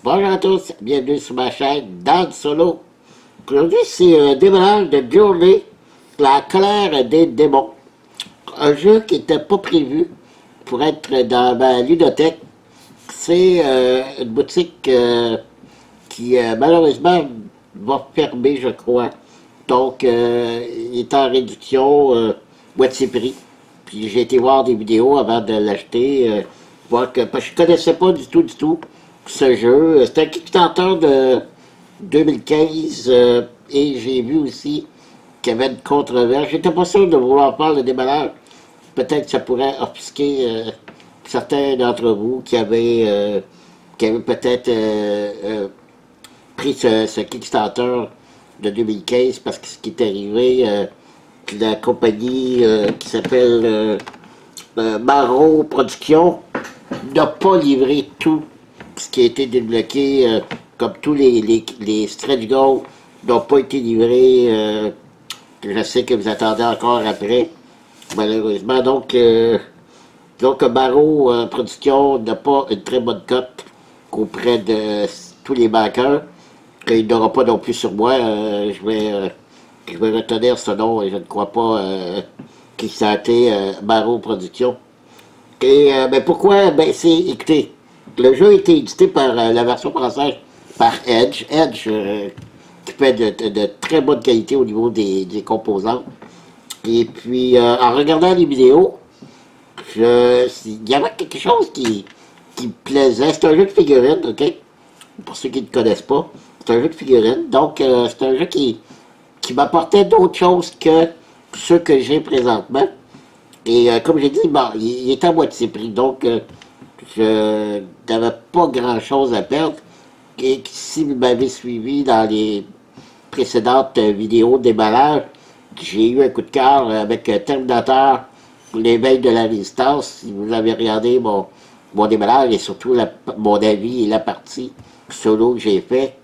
Bonjour à tous, bienvenue sur ma chaîne Dan Solo. Aujourd'hui, c'est un démarrage de Journey, la colère des démons. Un jeu qui n'était pas prévu pour être dans ma ludothèque. C'est une boutique qui malheureusement va fermer, je crois. Donc, il est en réduction, moitié prix. Puis j'ai été voir des vidéos avant de l'acheter, voir que parce que je connaissais pas du tout ce jeu. C'était un Kickstarter de 2015 et j'ai vu aussi qu'il y avait une controverse. J'étais pas sûr de vouloir faire le déballage. Peut-être que ça pourrait offusquer certains d'entre vous qui avaient peut-être pris ce Kickstarter de 2015 parce que ce qui est arrivé, la compagnie qui s'appelle Marot Productions n'a pas livré tout ce qui a été débloqué, comme tous les stretch goals n'ont pas été livrés. Je sais que vous attendez encore après, malheureusement. Donc Marot Productions n'a pas une très bonne cote auprès de tous les backers. Il n'aura pas non plus sur moi. Je vais retenir ce nom et je ne crois pas qu'il s'est été Marot Productions. Et ben pourquoi? Ben écoutez, le jeu a été édité par la version française par Edge. Edge qui fait de très bonne qualité au niveau des composants. Et puis en regardant les vidéos, il y avait quelque chose qui me plaisait. C'est un jeu de figurines, ok? Pour ceux qui ne connaissent pas. C'est un jeu de figurines. Donc c'est un jeu qui m'apportait d'autres choses que ceux que j'ai présentement. Et comme j'ai dit, bon, il est à moitié prix, donc je n'avais pas grand-chose à perdre. Et si vous m'avez suivi dans les précédentes vidéos de déballage, j'ai eu un coup de cœur avec Terminator, l'éveil de la résistance. Si vous avez regardé mon déballage et surtout mon avis et la partie solo que j'ai fait,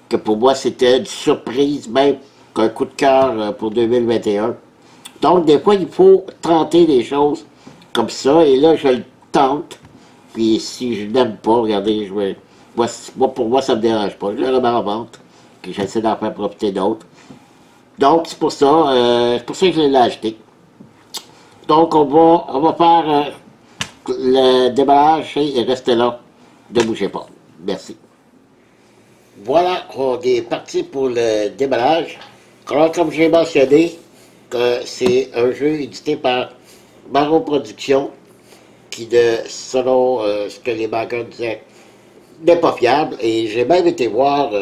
que pour moi c'était une surprise, même qu'un coup de cœur pour 2021. Donc, des fois, il faut tenter des choses comme ça, et là, je le tente. Puis, si je n'aime pas, regardez, pour moi, ça ne me dérange pas. Je le remets en vente, puis j'essaie d'en faire profiter d'autres. Donc, c'est pour ça que je l'ai acheté. Donc, on va faire le déballage et restez là. Ne bougez pas. Merci. Voilà, on est parti pour le déballage. Alors, comme j'ai mentionné, c'est un jeu édité par Marot Productions qui, selon ce que les backers disaient, n'est pas fiable. Et j'ai même été voir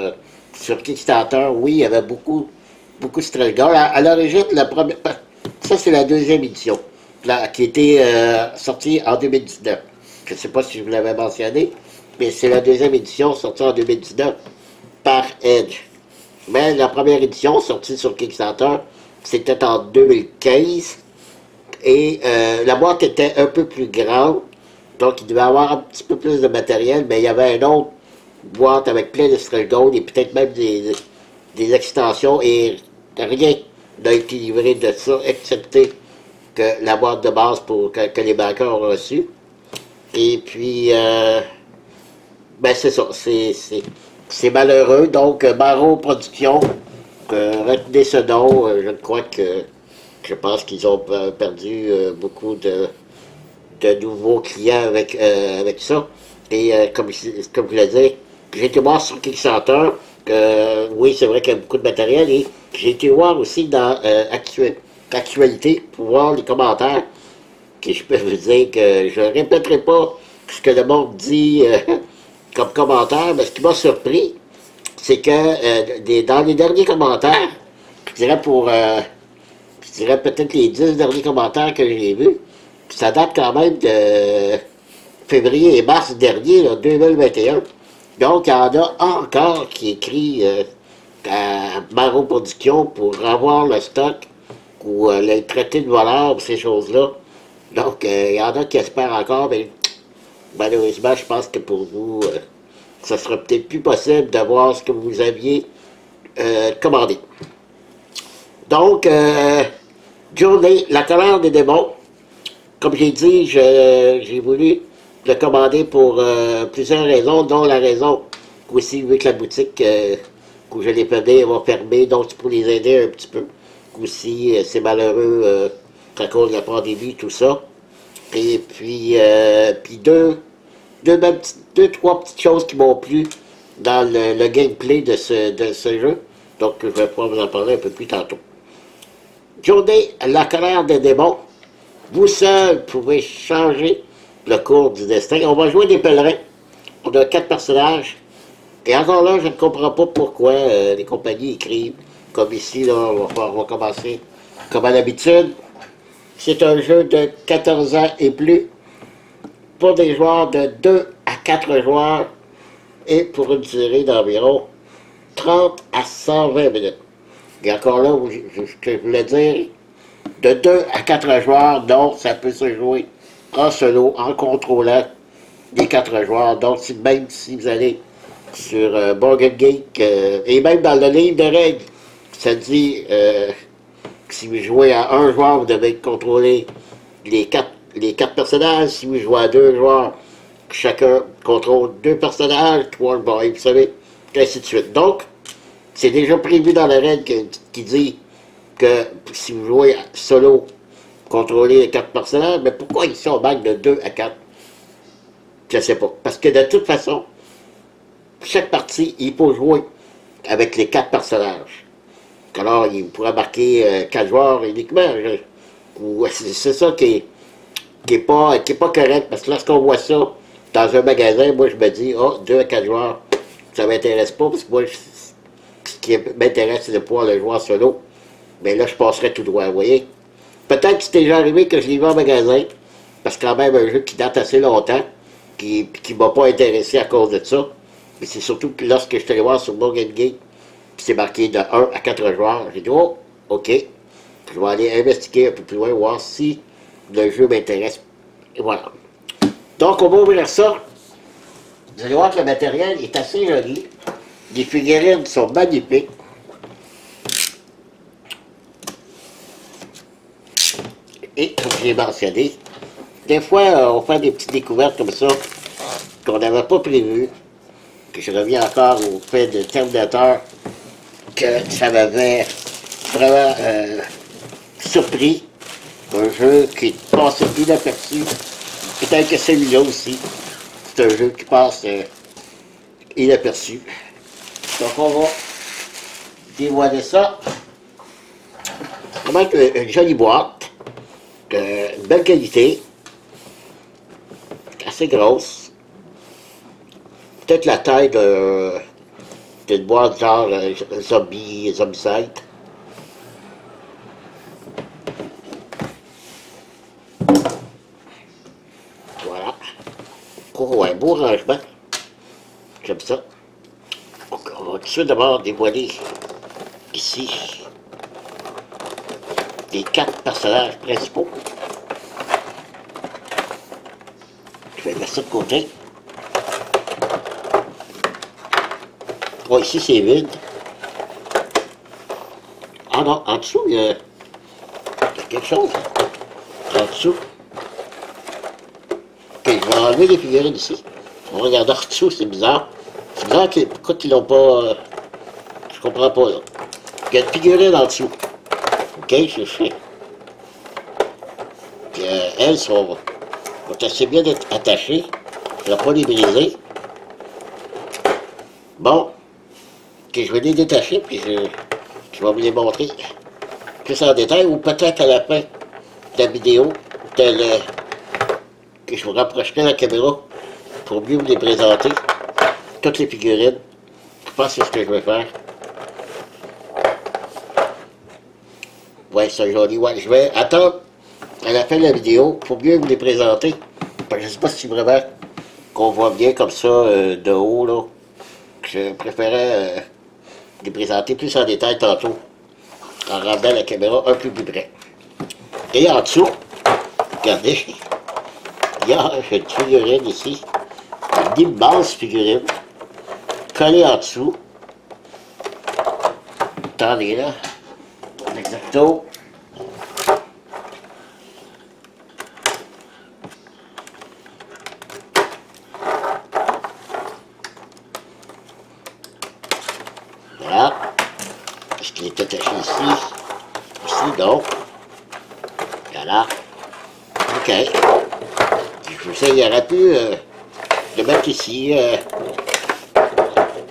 sur Kickstarter, oui, il y avait beaucoup de stretch goals. À l'origine, ça c'est la deuxième édition, là, qui était sortie en 2019. Je ne sais pas si je vous l'avais mentionné, mais c'est la deuxième édition sortie en 2019 par Edge. Mais la première édition, sortie sur Kickstarter, c'était en 2015. Et la boîte était un peu plus grande. Donc, il devait avoir un petit peu plus de matériel. Mais il y avait une autre boîte avec plein de stretch goals et peut-être même des extensions. Et rien n'a été livré de ça, excepté que la boîte de base que les backers ont reçue. Et puis, ben c'est ça. C'est malheureux. Donc, Marot Productions, retenez ce nom. Je crois que je pense qu'ils ont perdu beaucoup de nouveaux clients avec ça. Et comme je l'ai dit, j'ai été voir sur Kickstarter, oui, c'est vrai qu'il y a beaucoup de matériel, et j'ai été voir aussi dans Actualité pour voir les commentaires, que je peux vous dire que je ne répéterai pas ce que le monde dit comme commentaire, mais ce qui m'a surpris, c'est que dans les derniers commentaires, je dirais peut-être les 10 derniers commentaires que j'ai vus, ça date quand même de février et mars dernier, là, 2021. Donc, il y en a encore qui écrit à Marot Productions pour avoir le stock ou les traités de voleurs, ces choses-là. Donc, il y en a qui espèrent encore, mais malheureusement, je pense que pour vous, ça sera peut-être plus possible d'avoir ce que vous aviez commandé. Donc, Journey, la colère des démons. Comme j'ai dit, j'ai voulu le commander pour plusieurs raisons, dont la raison Aussi, vu que la boutique où je les prenais va fermer, donc c'est pour les aider un petit peu. Aussi, c'est malheureux à cause de la pandémie, tout ça. Et puis, deux, trois petites choses qui m'ont plu dans le gameplay de ce jeu. Donc, je vais pouvoir vous en parler un peu plus tantôt. Journée, la colère des démons. Vous seul pouvez changer le cours du destin. On va jouer des pèlerins. On a 4 personnages. Et encore là, je ne comprends pas pourquoi les compagnies écrivent comme ici. Là, on va commencer comme à l'habitude. C'est un jeu de 14 ans et plus pour des joueurs de 2 à 4 joueurs et pour une durée d'environ 30 à 120 minutes. Et encore là, ce que je voulais dire, de 2 à 4 joueurs, donc ça peut se jouer en solo, en contrôlant les 4 joueurs. Donc même si vous allez sur Board Game Geek, et même dans le livre de règles, ça dit que si vous jouez à un joueur, vous devez contrôler les quatre personnages. Si vous jouez à 2 joueurs, chacun contrôle 2 personnages, 3, bon, et vous savez, ainsi de suite. Donc, c'est déjà prévu dans la règle qui dit que si vous jouez solo, contrôlez les 4 personnages, mais pourquoi ici on manque de 2 à 4? Je ne sais pas. Parce que de toute façon, chaque partie, il faut jouer avec les 4 personnages. Alors, il pourra marquer 4 joueurs uniquement. C'est ça qui est pas correct, parce que lorsqu'on voit ça dans un magasin, moi je me dis, oh, 2 à 4 joueurs, ça m'intéresse pas, parce que moi, ce qui m'intéresse, c'est de pouvoir le jouer en solo. Mais là, je passerai tout droit, vous voyez. Peut-être que c'est déjà arrivé que je l'ai vu en magasin, parce que quand même un jeu qui date assez longtemps, qui ne m'a pas intéressé à cause de ça. Mais c'est surtout que lorsque je suis allé voir sur Board Game Geek, c'est marqué de 1 à 4 joueurs, j'ai dit, oh, ok, je vais aller investiguer un peu plus loin, voir si le jeu m'intéresse. Et voilà. Donc, on va ouvrir ça. Vous allez voir que le matériel est assez joli. Les figurines sont magnifiques. Et, comme je l'ai mentionné, des fois, on fait des petites découvertes comme ça qu'on n'avait pas prévues. Que je reviens encore au fait de Terminator, que ça m'avait vraiment surpris. Un jeu qui passait inaperçu. Peut-être que celui-là aussi, c'est un jeu qui passe inaperçu. Donc on va dévoiler ça. Vraiment une jolie boîte, de belle qualité, assez grosse. Peut-être la taille d'une boîte genre Zombicide. Voilà. Oh, un beau rangement. J'aime ça. Donc, on va tout de suite d'abord dévoiler ici les 4 personnages principaux. Je vais mettre ça de côté. Oh, ici c'est vide. Ah non, en dessous, il y a quelque chose. En dessous. Ok, je vais enlever les figurines ici. On va regarder en dessous, c'est bizarre. C'est bizarre pourquoi ils l'ont pas... je comprends pas là. Il y a une figurine en dessous. Ok, je sais. Puis elles sont assez bien attachées. Je ne vais pas les briser. Bon. Ok, je vais les détacher, puis je vais vous les montrer plus en détail, ou peut-être à la fin de la vidéo, que je vous rapprocherai la caméra pour mieux vous les présenter. Toutes les figurines. Je pense que c'est ce que je vais faire. Ouais, c'est joli. Ouais, je vais attendre à la fin de la vidéo pour mieux vous les présenter. Parce que je ne sais pas si vraiment qu'on voit bien comme ça de haut, là. Je préférais les présenter plus en détail tantôt, en rendant la caméra un peu plus près. Et en dessous, regardez, il y a une figurine ici, une immense figurine, collée en dessous. Attendez là, exacto. OK. Il aurait pu le mettre ici,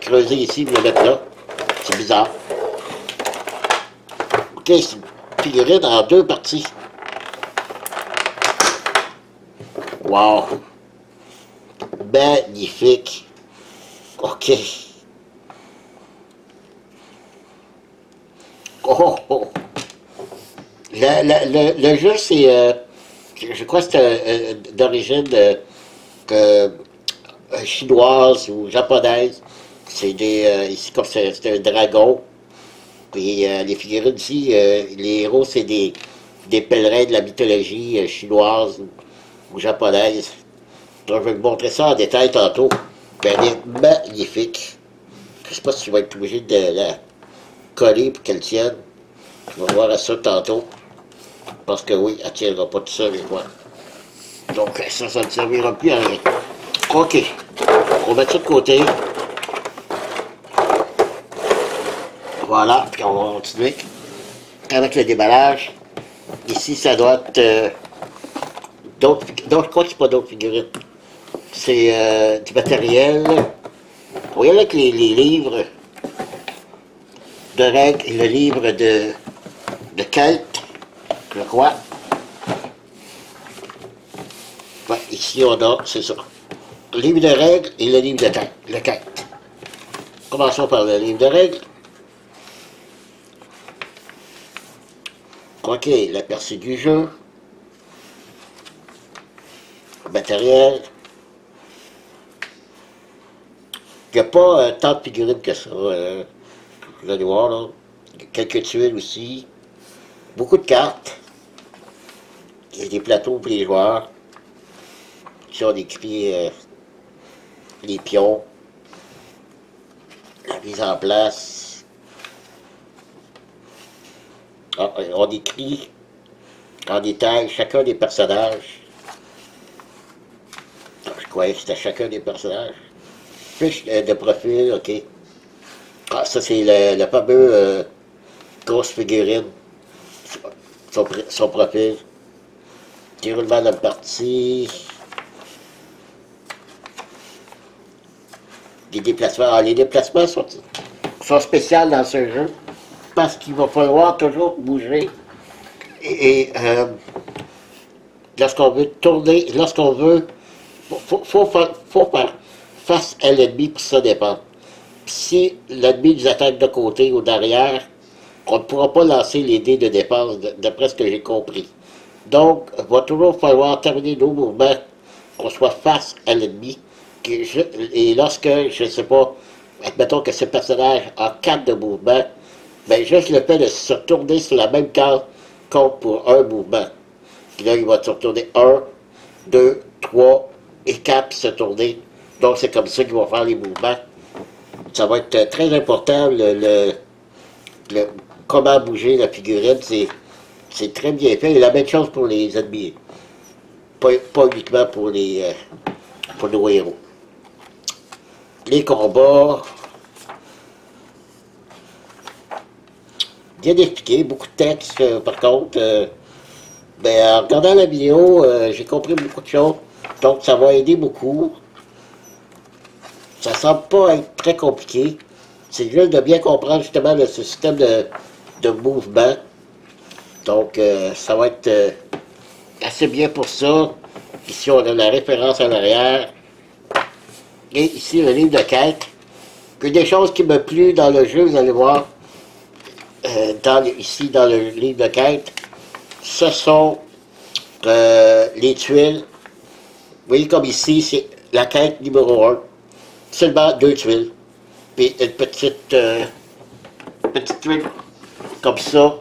creuser ici, le mettre là. C'est bizarre. OK, c'est une figurine en deux parties. Wow! Magnifique! OK. Oh, oh. Le jeu, c'est... je crois que c'est d'origine chinoise ou japonaise. C'est des... ici, comme c'est un dragon. Puis les figurines ici, les héros, c'est des pèlerins de la mythologie chinoise ou japonaise. Donc, je vais vous montrer ça en détail tantôt. Ben, elle est magnifique. Je sais pas si tu vas être obligé de la coller pour qu'elle tienne. On va voir ça tantôt. Parce que oui, elle ne tiendra pas tout seul, moi. Donc, ça ne servira plus à rien. OK. On va mettre ça de côté. Voilà, puis on va continuer avec le déballage. Ici, ça doit être d'autres... Donc, je crois que c'est pas d'autres figurines. C'est du matériel. Vous voyez avec les livres de règles et le livre de quête, je crois. Ouais, ici, on a, c'est ça. Le livre de règles et le livre de quête. Commençons par le livre de règles. OK, l'aperçu du jeu. Matériel. Il n'y a pas tant de figurines que ça. Vous allez voir, là. Quelques tuiles aussi. Beaucoup de cartes. Il y a des plateaux pour les joueurs. Ici, on écrit les pions. La mise en place. Ah, on écrit en détail chacun des personnages. Je croyais que c'était chacun des personnages. Fiche de profil, OK. Ah, ça, c'est le fameux grosse figurine. Son profil. Déroulement de la partie. Les déplacements. Ah, les déplacements sont spéciaux dans ce jeu. Parce qu'il va falloir toujours bouger. Et lorsqu'on veut tourner, lorsqu'on veut... faut faire face à l'ennemi, puis ça dépend. Si l'ennemi nous attaque de côté ou derrière, on ne pourra pas lancer les dés de défense, d'après ce que j'ai compris. Donc, il va toujours falloir terminer nos mouvements, qu'on soit face à l'ennemi. Et lorsque, je ne sais pas, admettons que ce personnage a 4 de mouvement, ben juste le fait de se retourner sur la même case compte pour un mouvement. Puis là, il va se retourner 1, 2, 3 et 4 puis se tourner. Donc, c'est comme ça qu'ils vont faire les mouvements. Ça va être très important, comment bouger la figurine. C'est très bien fait. Et la même chose pour les ennemis. Pas uniquement pour nos héros. Les combats. Bien expliqué, beaucoup de texte, par contre. Ben, en regardant la vidéo, j'ai compris beaucoup de choses. Donc, ça va aider beaucoup. Ça semble pas être très compliqué. C'est juste de bien comprendre justement ce système de mouvement. Donc, ça va être assez bien pour ça. Ici, on a la référence en arrière. Et ici, le livre de quête. Une des choses qui me plu dans le jeu, vous allez voir, ici, dans le livre de quête, ce sont les tuiles. Vous voyez comme ici, c'est la quête numéro 1. Seulement 2 tuiles. Puis une petite tuile comme ça,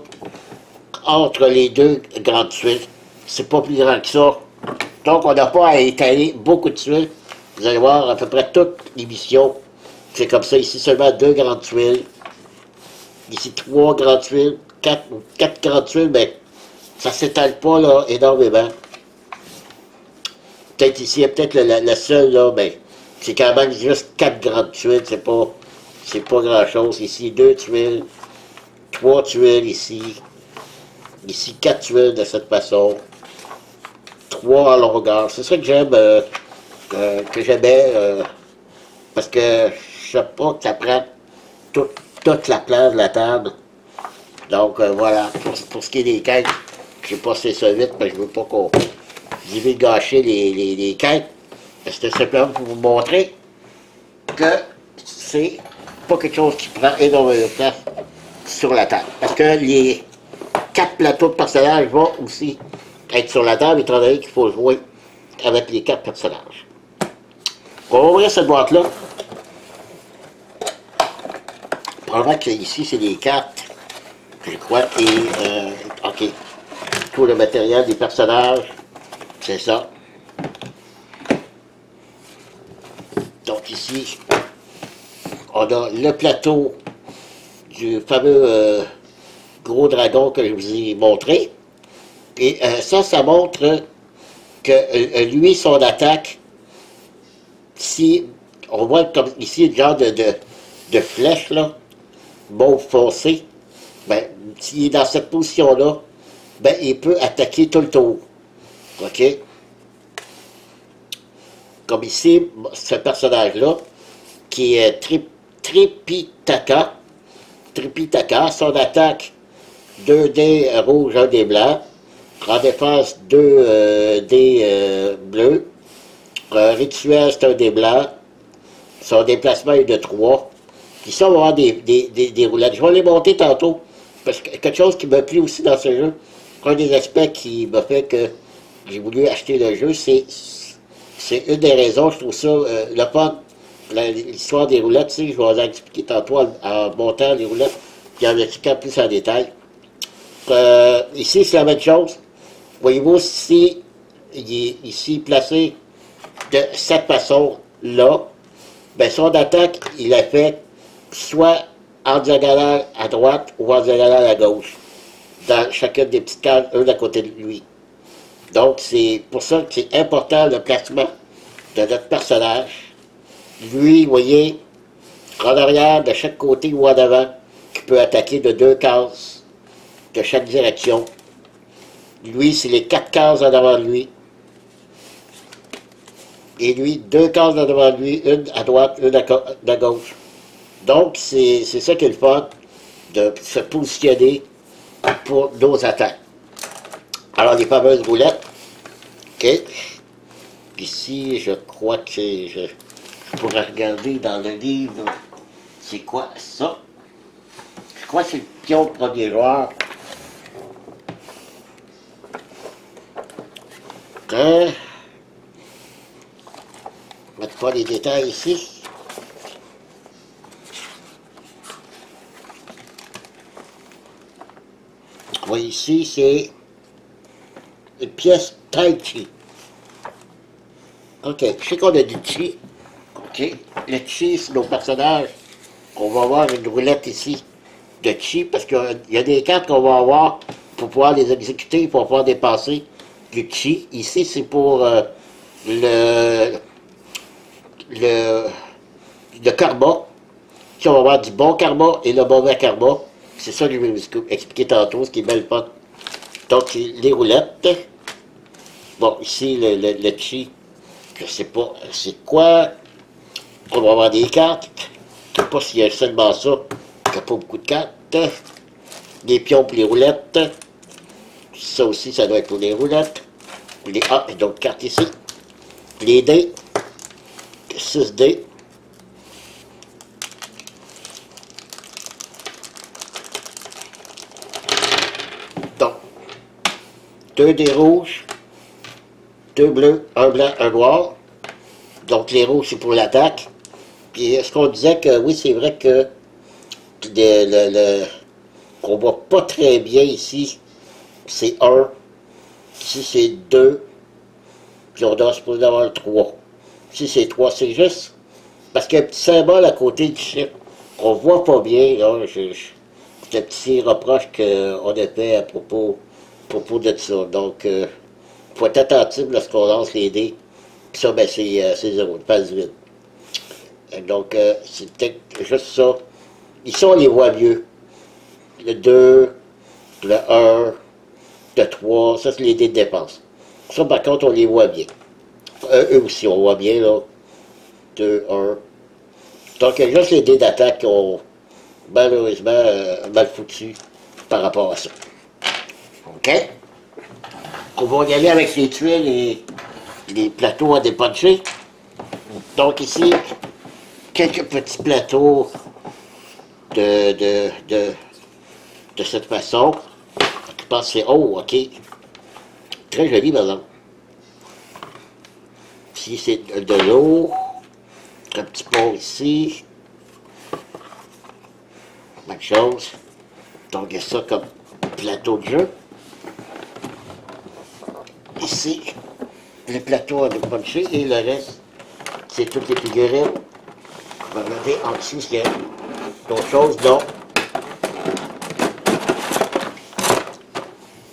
entre les 2 grandes tuiles. C'est pas plus grand que ça. Donc, on n'a pas à étaler beaucoup de tuiles. Vous allez voir à peu près toutes les missions. C'est comme ça. Ici, seulement 2 grandes tuiles. Ici, 3 grandes tuiles. 4 grandes tuiles, mais ça s'étale pas là énormément. Peut-être ici, il y a peut-être la seule, là, mais c'est quand même juste 4 grandes tuiles. C'est pas grand-chose. Ici, 2 tuiles. 3 tuiles ici. Ici, 4 tuiles de cette façon. 3 en longueur. C'est ça que j'aime, que j'aimais, parce que je sais pas que ça prend toute la place de la table. Donc voilà, pour ce qui est des quêtes, j'ai passé ça vite, parce que je veux pas qu'on j'y vais gâcher les quêtes. C'était simplement pour vous montrer que c'est pas quelque chose qui prend énormément de place sur la table. Parce que les 4 plateaux de personnages vont aussi être sur la table, étant donné qu'il faut jouer avec les 4 personnages. On va ouvrir cette boîte-là. Probablement que ici, c'est des cartes, je crois, et ok, tout le matériel des personnages, c'est ça. Donc ici, on a le plateau du fameux gros dragon que je vous ai montré. Et ça montre que lui, son attaque, si on voit comme ici le genre de flèche, là, mauve foncé, ben, s'il est dans cette position-là, ben, il peut attaquer tout le tour. OK? Comme ici, ce personnage-là, qui est Tripitaka. Tripitaka, son attaque, 2 dés rouges, 1 dé blanc. En défense, 2 dés bleus. Rituel, c'est 1 dé blanc. Son déplacement est de 3. Puis ça, on va avoir des roulettes. Je vais les monter tantôt. Parce que quelque chose qui me plaît aussi dans ce jeu, un des aspects qui m'a fait que j'ai voulu acheter le jeu, c'est une des raisons, je trouve ça le fun. L'histoire des roulettes, tu sais, je vais vous en expliquer tantôt en montant les roulettes, puis en expliquant plus en détail. Ici, c'est la même chose. Voyez-vous, ici, il est ici placé de cette façon-là. Ben, son attaque, il a fait soit en diagonale à droite ou en diagonale à gauche, dans chacune des petites cases, un à côté de lui. Donc, c'est pour ça que c'est important le placement de notre personnage. Lui, vous voyez, en arrière, de chaque côté ou en avant, qui peut attaquer de 2 cases de chaque direction. Lui, c'est les 4 cases en avant de lui. Et lui, 2 cases en avant de lui, une à droite, une à gauche. Donc, c'est ça qui est le fun, de se positionner pour nos attaques. Alors, les fameuses roulettes, ok. Ici, je crois que je pourrais regarder dans le livre, c'est quoi ça? Je crois que c'est le pion de premier joueur. Je ne mettre pas les détails ici. Oui, ici, c'est une pièce Tai Chi. OK, je sais qu'on a du Chi. OK, le Chi, c'est nos personnages. On va avoir une roulette ici de Chi, parce qu'il y a des cartes qu'on va avoir pour pouvoir les exécuter, pour pouvoir dépasser du Chi. Ici, c'est pour le karma. Ici, on va avoir du bon karma et le mauvais karma. C'est ça que je vais vous expliquer tantôt, ce qui est belle fun. Donc, les roulettes. Bon, ici, le Chi, je sais pas c'est quoi. On va avoir des cartes. Je ne sais pas s'il y a seulement ça. Il n'y a pas beaucoup de cartes. Les pions pour les roulettes. Ça aussi, ça doit être pour les roulettes. Les A, et d'autres cartes ici. Les dés. 6 dés. Donc, 2 dés rouges. 2 bleus, 1 blanc, 1 noir. Donc, les rouges, c'est pour l'attaque. Puis, est-ce qu'on disait que, oui, c'est vrai que qu'on voit pas très bien ici, c'est 1. Ici, c'est 2. Puis, on doit supposer avoir 3. Ici, c'est 3. C'est juste parce qu'il y a un petit symbole à côté du chiffre. On voit pas bien, là. C'est un petit reproche qu'on a fait à propos de ça. Donc, il faut être attentif lorsqu'on lance les dés. Puis ça, ben, c'est 0, une passe vide. Donc, c'est peut-être juste ça. Ici, on les voit mieux. Le 2, le 1, le 3, ça, c'est les dés de dépense. Ça, par contre, on les voit bien. Eux aussi, on voit bien, là. 2, 1. Donc, il y a juste les dés d'attaque qui ont malheureusement mal foutu par rapport à ça. OK? On va y aller avec les tuiles et les plateaux à dépuncher. Donc, ici, quelques petits plateaux de, de, de, de cette façon. Je pense que c'est... Oh, OK. Très joli, maintenant. Ici, c'est de l'eau. Un petit pont ici. Même chose. Donc, il y a ça comme plateau de jeu. Ici, le plateau à puncher et le reste, c'est toutes les figurines. On va regarder en dessous s'il y a d'autres choses. Non.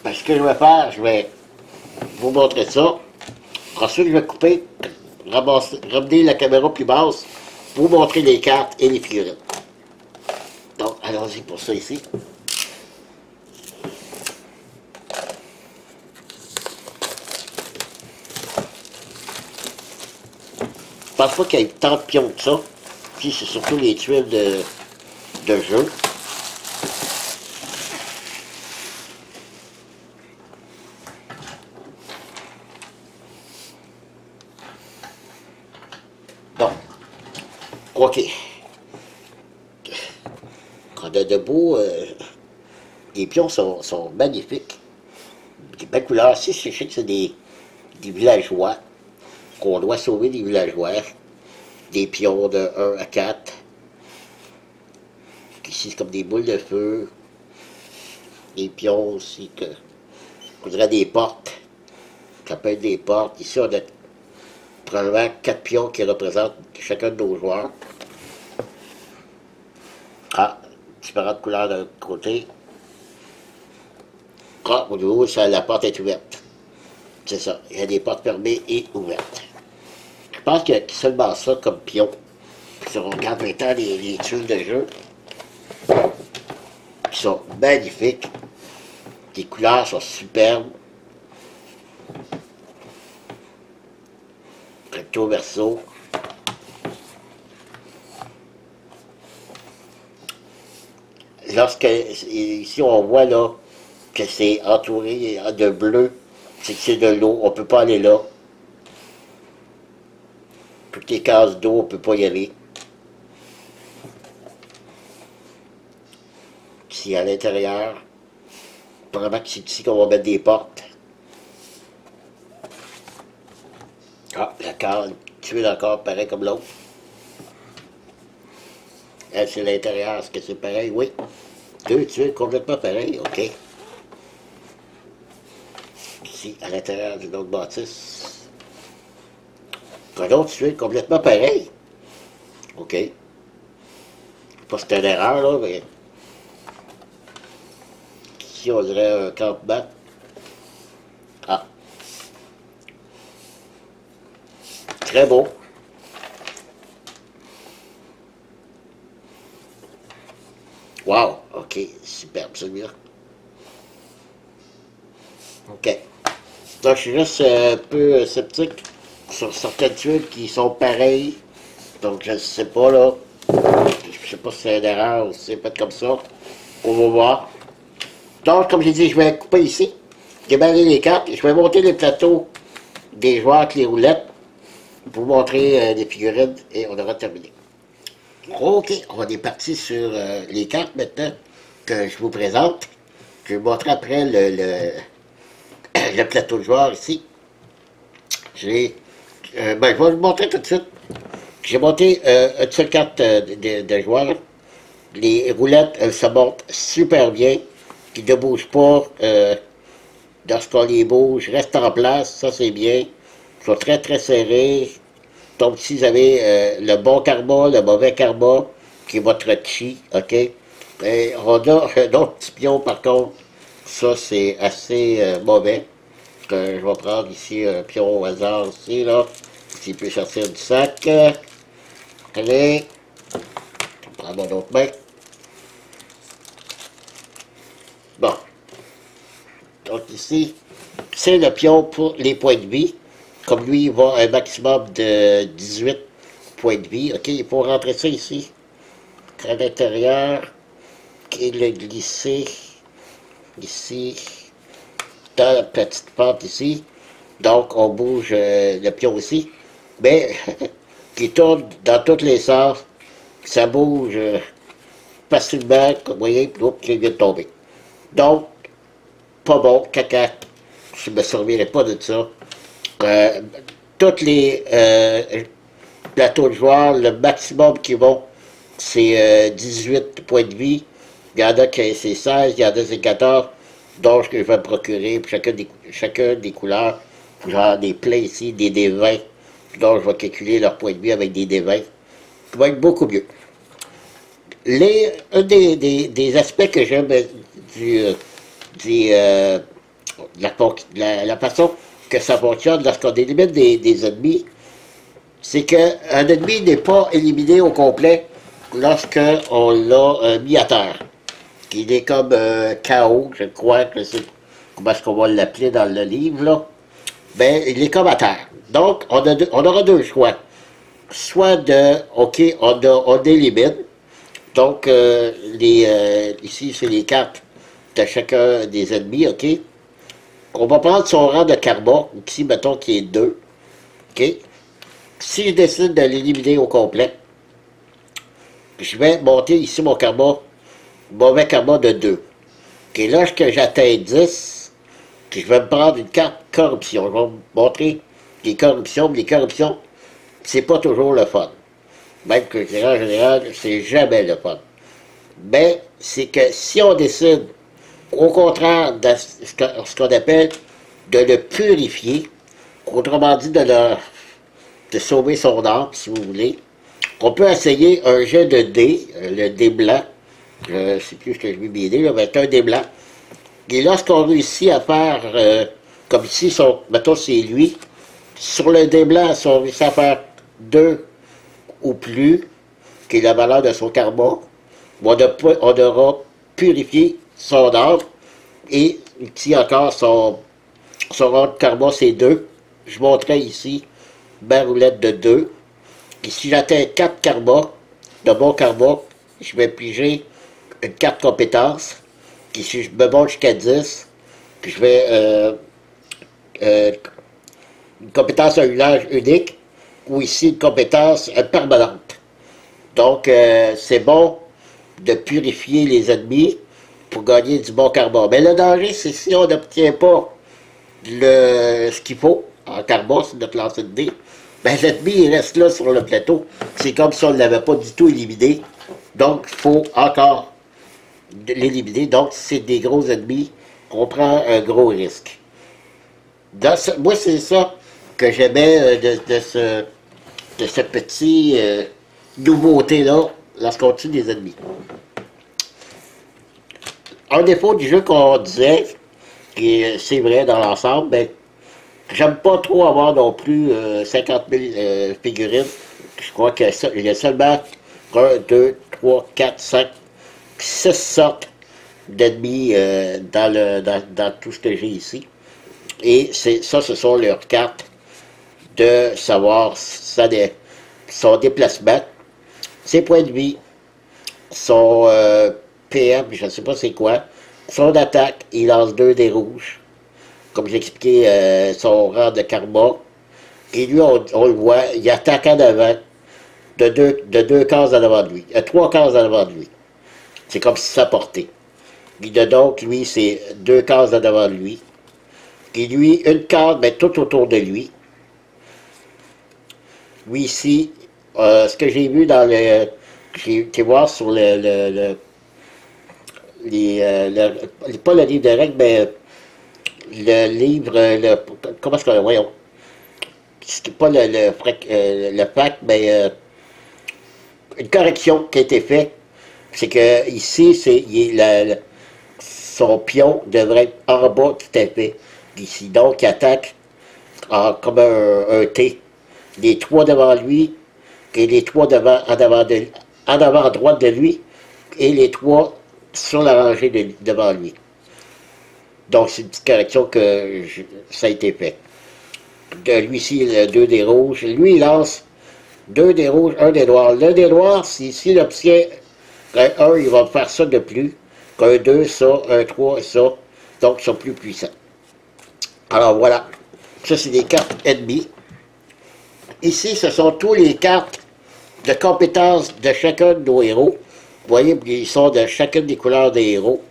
Ben, ce que je vais faire, je vais vous montrer ça. Ensuite, je vais couper, ramener la caméra plus basse pour vous montrer les cartes et les figurines. Donc, allons-y pour ça ici. Je pense pas qu'il y ait tant de pions que ça. Puis c'est surtout les tuiles de jeu. Bon. OK. Quand on est debout, les pions sont magnifiques. Des belles couleurs. Si je sais que c'est des villageois. Qu'on doit sauver des villageois. Des pions de 1 à 4. Ici, c'est comme des boules de feu. Des pions aussi que... On dirait des portes. Ça peut être des portes. Ici, on a probablement 4 pions qui représentent chacun de nos joueurs. Ah, différentes couleurs d'un côté. Ah, au niveau, la porte est ouverte. C'est ça. Il y a des portes fermées et ouvertes. Je pense qu'il y a seulement ça comme pion. Puis si on regarde maintenant les tuiles de jeu, qui sont magnifiques. Les couleurs sont superbes. Recto verso. Lorsque, ici on voit là que c'est entouré de bleu, c'est que c'est de l'eau, on ne peut pas aller là. Toutes les cases d'eau, on ne peut pas y aller. Ici à l'intérieur, probablement que c'est ici qu'on va mettre des portes. Ah, la case, tuile encore pareil comme l'autre. Elle, c'est l'intérieur, est-ce que c'est pareil? Oui. 2 tuiles complètement pareilles, OK. Ici, à l'intérieur d'une autre bâtisse. Un autre tuile complètement pareil. OK. Je sais pas si c'est une erreur, là, mais... Ici, on dirait un campement. Ah. Très beau. Wow, OK, superbe celui-là. OK. Donc, je suis juste un peu sceptique sur certaines tuiles qui sont pareilles. Donc, je ne sais pas, là. Je sais pas si c'est une erreur ou si c'est fait comme ça. On va voir. Donc, comme j'ai dit, je vais couper ici. Déballer les cartes. Je vais monter les plateaux des joueurs avec les roulettes pour vous montrer les figurines et on aura terminé. OK, on est parti sur les cartes maintenant que je vous présente. Je vais vous montrer après le plateau de joueurs ici. Ben, je vais vous montrer tout de suite. J'ai monté une seule carte de joueurs. Les roulettes, elles se montent super bien. Ils ne bougent pas. Lorsqu'on les bouge, restent en place. Ça, c'est bien. Ils sont très, très serrés. Donc, si vous avez le bon karma, le mauvais karma, qui est votre chi, OK? Et on a un autre petit pion, par contre. Ça, c'est assez mauvais. Je vais prendre ici un pion au hasard ici, là. S'il peut sortir du sac. Allez. Je prends mon autre main. Bon. Donc ici, c'est le pion pour les points de vie. Comme lui, il va un maximum de 18 points de vie. OK, il faut rentrer ça ici. À l'intérieur. OK, le glisser. Ici. Dans la petite porte ici. Donc, on bouge le pion ici. Mais, qui tourne dans tous les sens. Ça bouge facilement, comme vous voyez, puis l'autre qui vient de tomber. Donc, pas bon, caca. Je me souviendrai pas de ça. Toutes les plateaux de joueurs, le maximum qui vont, c'est 18 points de vie. Il y en a qui c'est 16, il y en a c'est 14. Donc, je vais me procurer pour chacun des couleurs. Genre des plaies ici, des D20. Donc, je vais calculer leur point de vie avec des D20. Ça va être beaucoup mieux. Un des aspects que j'aime la façon que ça fonctionne lorsqu'on élimine des ennemis, c'est qu'un ennemi n'est pas éliminé au complet lorsqu'on l'a mis à terre. Il est comme KO, je crois que c'est comment est-ce qu'on va l'appeler dans le livre, là. Ben, il est comme à terre. Donc, on aura deux choix. Soit OK, on élimine. Donc, ici, c'est les cartes de chacun des ennemis, OK? On va prendre son rang de karma, ici, mettons qu'il est 2. OK? Si je décide de l'éliminer au complet, je vais monter ici mon karma, mauvais karma de 2. OK, lorsque j'atteins 10, je vais me prendre une carte corruption. Je vais vous montrer les corruptions, mais les corruptions, c'est pas toujours le fun. Même que je dirais en général, c'est jamais le fun. Mais c'est que si on décide, au contraire de ce qu'on appelle de le purifier, autrement dit de sauver son âme, si vous voulez, on peut essayer un jet de dés, le dé blanc, je ne sais plus ce que je vais m'aider, là, mais c'est un dé blanc. Et lorsqu'on réussit à faire, comme ici, mettons c'est lui, sur le dé blanc, si on réussit à faire 2 ou plus, qui est la valeur de son karma, on aura purifié son âme, et ici encore, son rang de karma, c'est 2. Je montrais ici, ma roulette de 2. Et si j'atteins 4 karma, de bon karma, je vais piger une carte compétence. Puis si je me monte jusqu'à 10, puis je vais une compétence à usage unique, ou ici une compétence permanente. Donc, c'est bon de purifier les ennemis pour gagner du bon karma. Mais le danger, c'est si on n'obtient pas ce qu'il faut en karma, c'est notre lancer de dés, ben l'ennemi il reste là sur le plateau. C'est comme si on ne l'avait pas du tout éliminé. Donc, il faut encore l'éliminer. Donc, si c'est des gros ennemis, on prend un gros risque. Moi, c'est ça que j'aimais de ce petit nouveauté-là lorsqu'on tue des ennemis. Un défaut du jeu qu'on disait, et c'est vrai dans l'ensemble, ben, j'aime pas trop avoir non plus 50 000 figurines. Je crois qu'il y a seulement 1, 2, 3, 4, 5, 6 sortes d'ennemis dans tout ce que j'ai ici. Et ça, ce sont leurs cartes de savoir son déplacement, ses points de vie, son PM, je ne sais pas c'est quoi, son attaque, il lance 2 dés rouges. Comme j'ai expliqué, son rang de karma. Et lui, on le voit, il attaque en avant, de deux cases en avant de lui. Il y a 3 cases en avant de lui. C'est comme si ça portait. Puis donc, lui, c'est 2 cases en avant de lui. Et lui, une case, mais tout autour de lui. Lui, ici, ce que j'ai vu dans le... J'ai été voir sur pas le livre de règles, mais le livre, comment est-ce qu'on... Voyons. C'est pas le pacte, mais une correction qui a été faite. C'est que ici, son pion devrait être en bas tout à fait. Ici, donc, il attaque comme un T. Les 3 devant lui, et les 3 en avant à droite de lui, et les 3 sur la rangée devant lui. Donc, c'est une petite correction que ça a été fait. Lui-ci, le 2 des rouges. Lui, il lance 2 des rouges, 1 des noirs. Le des noirs, s'il obtient un 1, il va faire ça de plus. Un 2, ça, un 3, ça. Donc, ils sont plus puissants. Alors, voilà. Ça, c'est des cartes ennemies. Ici, ce sont tous les cartes de compétences de chacun de nos héros. Vous voyez, ils sont de chacune des couleurs des héros.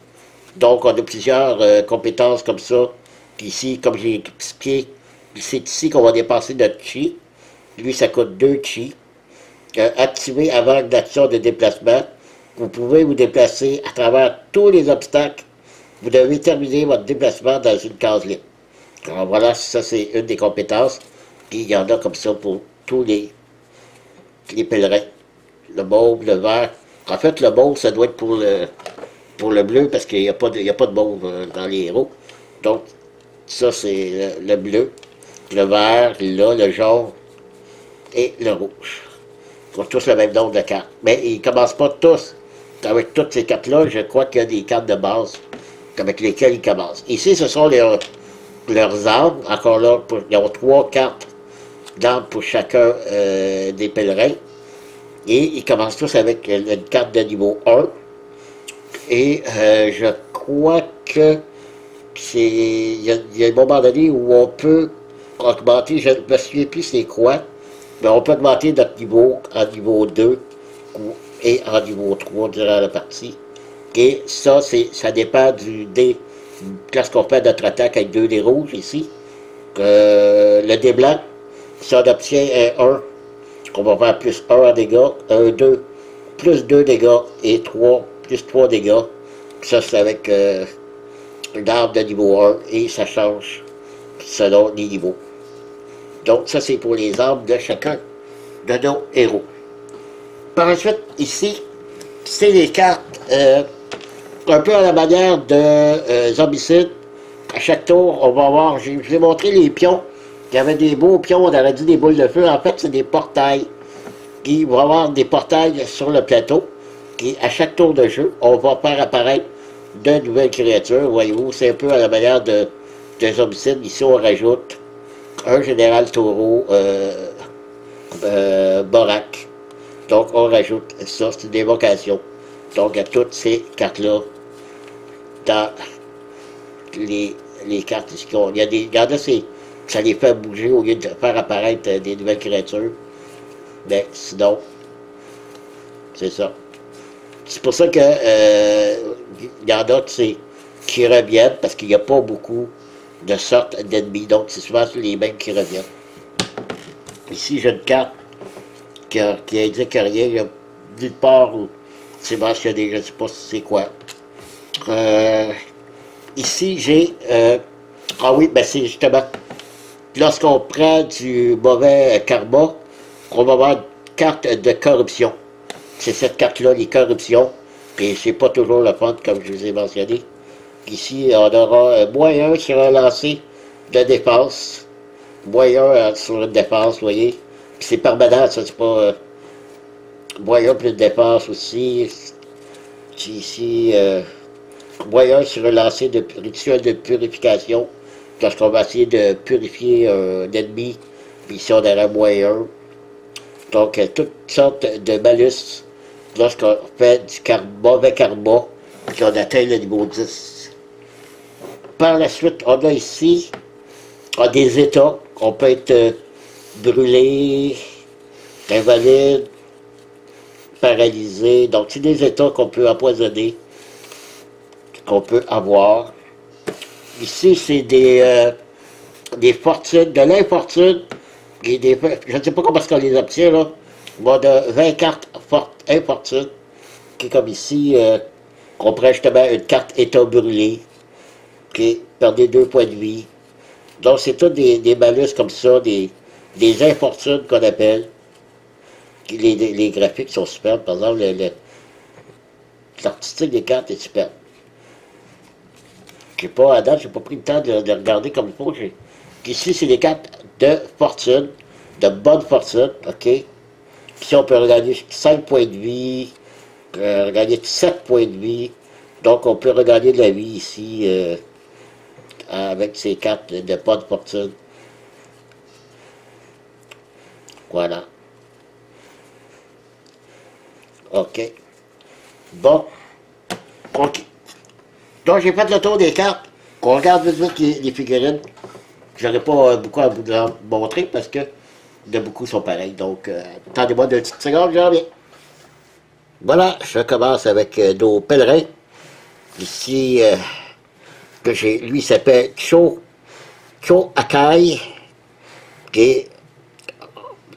Donc, on a plusieurs compétences comme ça. Puis ici, comme j'ai expliqué, c'est ici qu'on va dépenser notre chi. Lui, ça coûte 2 chi. Activé avant l'action de déplacement. Vous pouvez vous déplacer à travers tous les obstacles. Vous devez terminer votre déplacement dans une case libre. Alors voilà, ça c'est une des compétences. Puis il y en a comme ça pour tous les pèlerins. Le mauve, le vert. En fait, le mauve, ça doit être pour le bleu, parce qu'il n'y a pas de mauve dans les héros. Donc, ça c'est le bleu, le vert, là, le jaune et le rouge. Ils ont tous le même nombre de cartes. Mais ils ne commencent pas tous. Avec toutes ces cartes-là, je crois qu'il y a des cartes de base avec lesquelles ils commencent. Ici, ce sont leurs armes. Encore là, ils ont 3 cartes d'armes pour chacun des pèlerins. Et ils commencent tous avec une carte de niveau 1. Et je crois que il y a un moment donné où on peut augmenter, je ne me souviens plus c'est quoi, mais on peut augmenter notre niveau en niveau 2 et en niveau 3 durant la partie. Et ça, ça dépend du dé. Lorsqu'on fait notre attaque avec 2 dés rouges ici, le dé blanc, si on obtient un 1, on va faire plus 1 en dégâts, un 2, plus 2 dégâts et 3, plus 3 dégâts. Ça, c'est avec une arme de niveau 1 et ça change selon les niveaux. Donc, ça, c'est pour les armes de chacun de nos héros. Par la suite, ici, c'est les cartes un peu à la manière de Zombicide. À chaque tour, on va avoir, je vous ai montré les pions. Il y avait des beaux pions, on aurait dit des boules de feu. En fait, c'est des portails. Qui vont avoir des portails sur le plateau. Et à chaque tour de jeu, on va faire apparaître de nouvelles créatures. Voyez-vous, c'est un peu à la manière de Zombicide. Ici, on rajoute un général taureau Borak. Donc, on rajoute ça, c'est une évocation. Donc, il y a toutes ces cartes-là dans les cartes. Il y en a, ça les fait bouger au lieu de faire apparaître des nouvelles créatures. Mais sinon, c'est ça. C'est pour ça que il y en a qui reviennent, parce qu'il n'y a pas beaucoup de sortes d'ennemis. Donc, c'est souvent les mêmes qui reviennent. Ici, j'ai une carte qui indique rien. Il y a nulle part où c'est mentionné, je ne sais pas si c'est quoi. Ici, j'ai... ah oui, ben c'est justement... Lorsqu'on prend du mauvais karma, on va avoir une carte de corruption. C'est cette carte-là, les corruptions. Et c'est pas toujours le fun, comme je vous ai mentionné. Ici, on aura -1 sur un lancer de défense. -1 sur une défense, vous voyez. Puis c'est permanent, ça, c'est pas... -1 plus de défense aussi. Ici, -1 sur un lancer de rituel de purification. Lorsqu'on va essayer de purifier un ennemi. Puis ici, on aura -1. Donc, toutes sortes de malus lorsqu'on fait du mauvais karma, puis on atteint le niveau 10. Par la suite, on a ici des états. On peut être brûlé, invalide, paralysé. Donc, c'est des états qu'on peut empoisonner, qu'on peut avoir. Ici, c'est des fortunes, de l'infortune. Je ne sais pas comment est-ce qu'on les obtient, là. On a 20 cartes infortunes, qui est comme ici, on prend justement une carte état brûlé, qui perdait 2 points de vie. Donc, c'est tous des malus comme ça, des infortunes qu'on appelle. Les graphiques sont superbes. Par exemple, l'artistique des cartes est superbe. J'ai pas, à date, j'ai pas pris le temps de regarder comme il faut. Ici, c'est les cartes de fortune, de bonne fortune, ok? Puis on peut regagner 5 points de vie, regagner 7 points de vie. Donc, on peut regagner de la vie ici. avec ses cartes de pas de fortune. Voilà. OK. Bon. OK. Donc, j'ai fait le tour des cartes. On regarde vite vite les figurines. J'aurais pas beaucoup à vous montrer parce que de beaucoup sont pareils. Donc, attendez-moi 2 petites secondes, j'en reviens. Voilà, je commence avec nos pèlerins. Ici, que j'ai, lui s'appelle Cho Akai. Et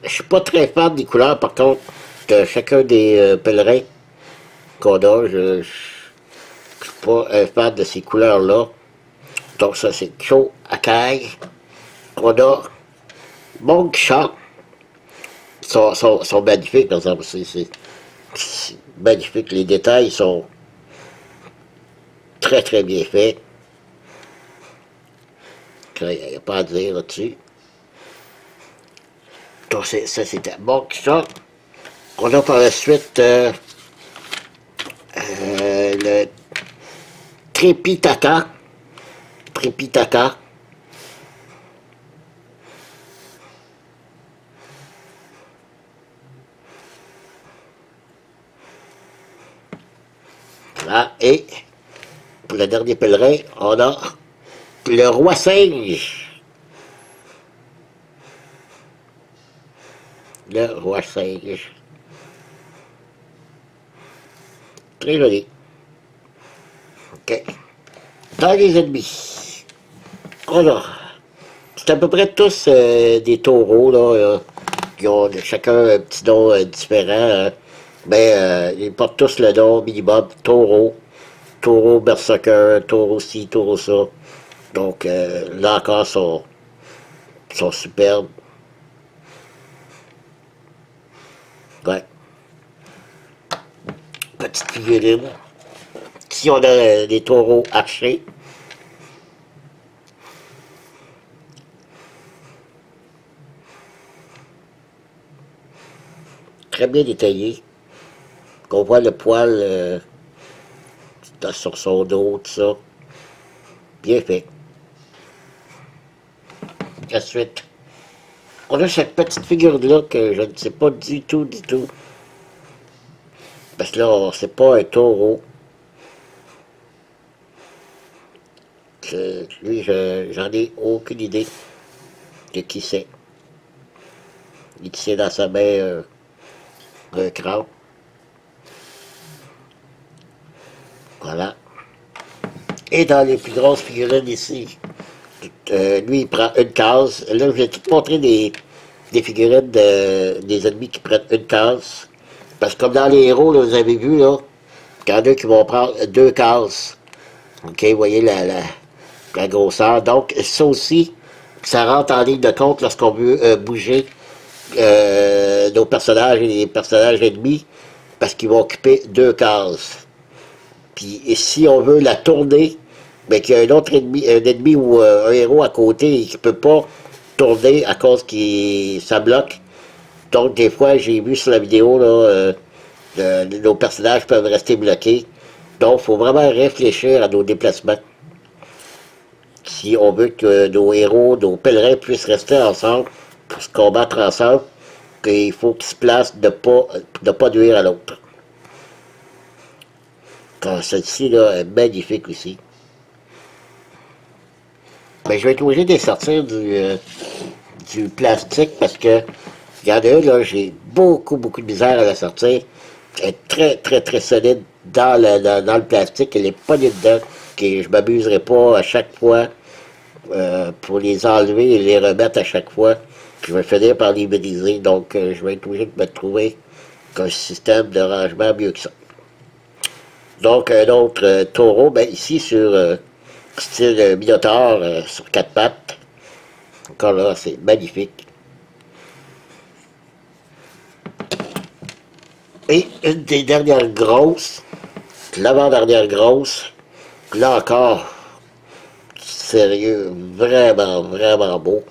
je suis pas très fan des couleurs, par contre, de chacun des pèlerins qu'on a. Je suis pas un fan de ces couleurs-là. Donc ça, c'est Cho Akai. On a Monk Shot. Sont magnifiques, par exemple. C'est magnifique. Les détails sont très, très bien faits. Il n'y a pas à dire là-dessus. Donc ça, c'était Monk Shot. On a par la suite le Tripitaka. Tripitaka. Voilà. Et pour le dernier pèlerin, on a le roi singe. Le roi singe. Très joli. OK. Dans les ennemis, on a, c'est à peu près tous des taureaux, là, qui ont chacun un petit nom différent. Mais ils portent tous le nom minimum taureau. Taureau berserker, taureau ci, taureau ça. Donc là encore, sont superbes. Ouais. Petite figurine. Ici, on a des taureaux archers. Très bien détaillé. On voit le poil sur son dos, tout ça. Bien fait. Ensuite, on a cette petite figure-là que je ne sais pas du tout. Parce que là, c'est pas un taureau. Lui, j'en ai aucune idée de qui c'est. Il tient dans sa main un crâne. Voilà. Et dans les plus grosses figurines ici, lui, il prend une case. Là, je vais tout montrer des figurines des ennemis qui prennent une case. Parce que comme dans les héros, là, vous avez vu, là, qu'il y en a qui vont prendre 2 cases. OK, vous voyez la grosseur. Donc, ça aussi, ça rentre en ligne de compte lorsqu'on veut bouger nos personnages et les personnages ennemis, parce qu'ils vont occuper 2 cases. Puis, et si on veut la tourner, mais qu'il y a un autre ennemi, un ennemi ou un héros à côté et qui ne peut pas tourner à cause que ça bloque. Donc, des fois, j'ai vu sur la vidéo, là, nos personnages peuvent rester bloqués. Donc, il faut vraiment réfléchir à nos déplacements. Si on veut que nos héros, nos pèlerins puissent rester ensemble pour se combattre ensemble, qu'il faut qu'ils se placent de pas nuire à l'autre. Celle-ci, là, est magnifique aussi. Mais je vais être obligé de sortir du plastique parce que, regardez, là, j'ai beaucoup de misère à la sortir. Elle est très solide dans le plastique. Elle est pas dedans. Que je ne m'abuserai pas à chaque fois pour les enlever et les remettre à chaque fois. Je vais finir par les briser. Donc, je vais être obligé de me trouver un système de rangement mieux que ça. Donc, un autre taureau, ben, ici, sur style Minotaure, sur 4 pattes. Encore là, c'est magnifique. Et une des dernières grosses, l'avant-dernière grosse, là encore, sérieux, vraiment beau.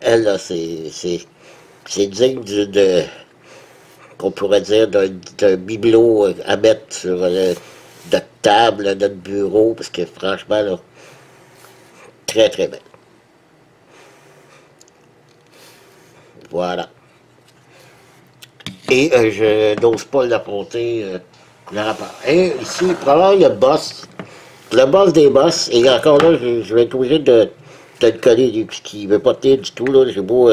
Elle, là, c'est digne qu'on pourrait dire d'un bibelot à mettre sur table, notre bureau, parce que franchement, là, très très belle. Voilà. Et je n'ose pas l'affronter, le rapport. Et ici, probablement le boss. Le boss des boss. Et encore là, je vais être obligé de le coller, lui, puisqu'il ne veut pas tenir du tout. Là. J'ai beau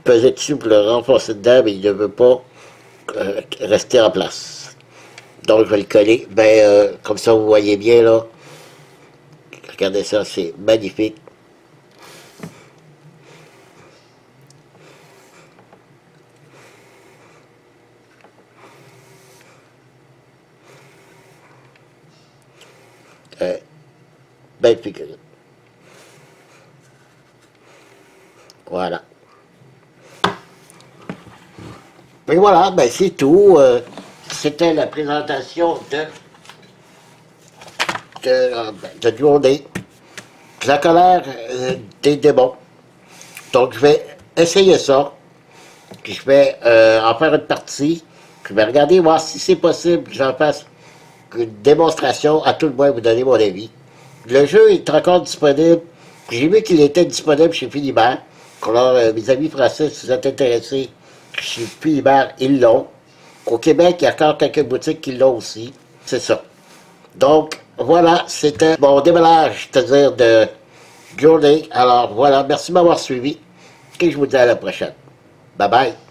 peser dessus pour le renforcer dedans, mais il ne veut pas rester en place. Donc je vais le coller. Ben, comme ça, vous voyez bien là. Regardez ça, c'est magnifique. Belle figurine. Voilà. Et voilà, ben c'est tout. C'était la présentation de Journée. La colère des démons. Donc je vais essayer ça. Puis je vais en faire une partie. Je vais regarder, voir si c'est possible que j'en fasse une démonstration, à tout le moins vous donner mon avis. Le jeu est encore disponible. J'ai vu qu'il était disponible chez Philibert. Alors, mes amis français, si vous êtes intéressés, chez Philibert, ils l'ont. Au Québec, il y a encore quelques boutiques qui l'ont aussi. C'est ça. Donc, voilà, c'était mon démarrage, c'est-à-dire de Journée. Alors, voilà, merci de m'avoir suivi. Et je vous dis à la prochaine. Bye bye.